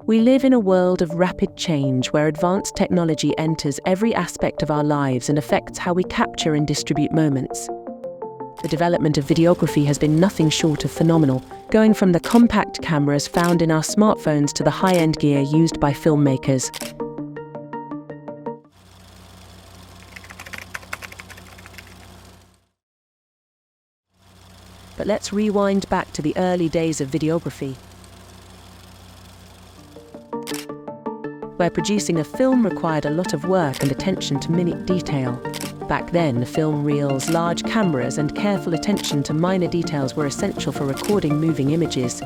We live in a world of rapid change where advanced technology enters every aspect of our lives and affects how we capture and distribute moments. The development of videography has been nothing short of phenomenal, going from the compact cameras found in our smartphones to the high-end gear used by filmmakers. But let's rewind back to the early days of videography, where producing a film required a lot of work and attention to minute detail. Back then, film reels, large cameras, and careful attention to minor details were essential for recording moving images.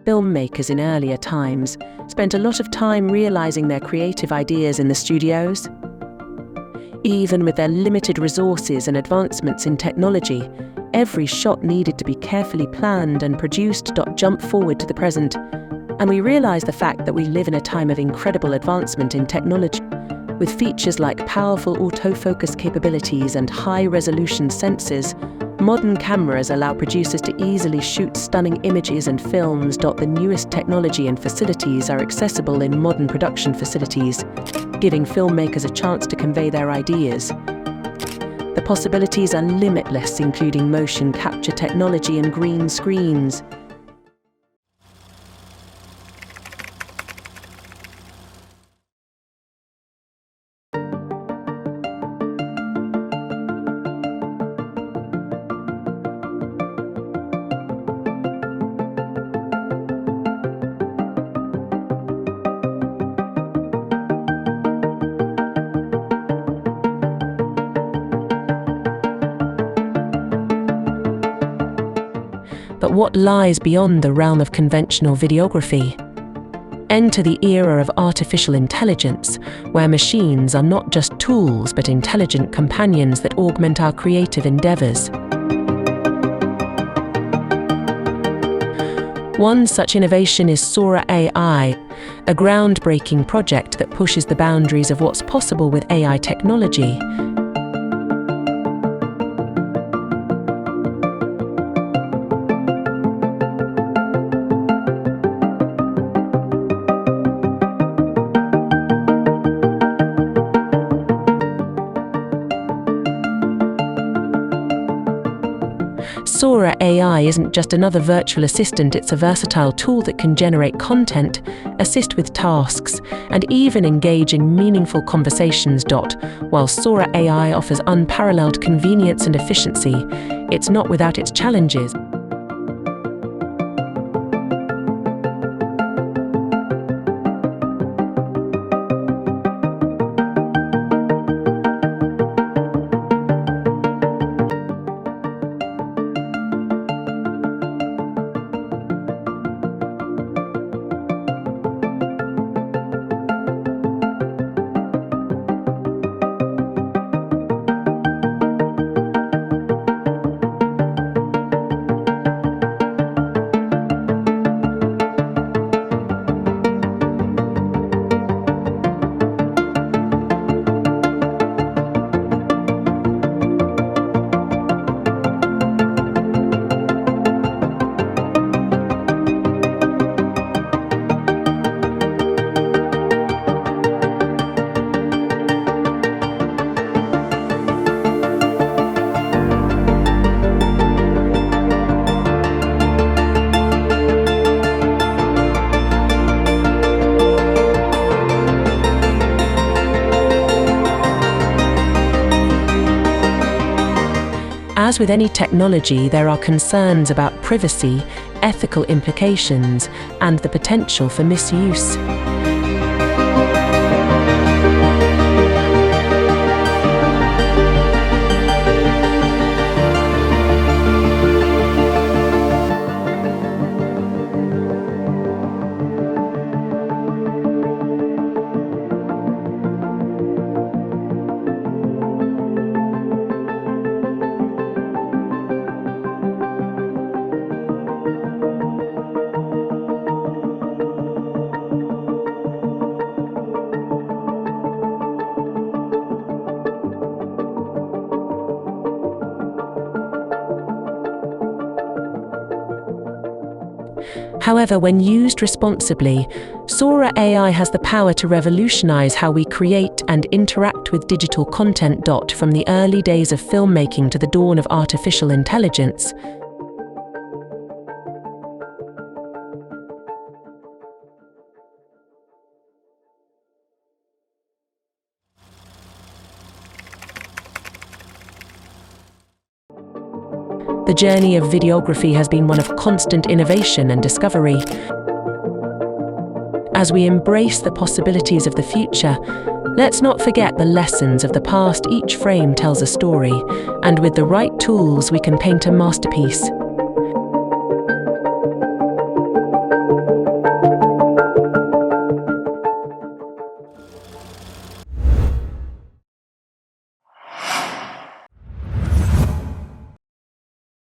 Filmmakers in earlier times spent a lot of time realizing their creative ideas in the studios. Even with their limited resources and advancements in technology, every shot needed to be carefully planned and produced. Jump forward to the present, and we realize the fact that we live in a time of incredible advancement in technology. With features like powerful autofocus capabilities and high-resolution sensors, modern cameras allow producers to easily shoot stunning images and films. The newest technology and facilities are accessible in modern production facilities, giving filmmakers a chance to convey their ideas. The possibilities are limitless, including motion capture technology and green screens. But what lies beyond the realm of conventional videography? Enter the era of artificial intelligence, where machines are not just tools but intelligent companions that augment our creative endeavors. One such innovation is Sora AI, a groundbreaking project that pushes the boundaries of what's possible with AI technology. Sora AI isn't just another virtual assistant, it's a versatile tool that can generate content, assist with tasks, and even engage in meaningful conversations. While Sora AI offers unparalleled convenience and efficiency, it's not without its challenges. As with any technology, there are concerns about privacy, ethical implications, and the potential for misuse. However, when used responsibly, Sora AI has the power to revolutionize how we create and interact with digital content. From the early days of filmmaking to the dawn of artificial intelligence, the journey of videography has been one of constant innovation and discovery. As we embrace the possibilities of the future, let's not forget the lessons of the past. Each frame tells a story, and with the right tools we can paint a masterpiece.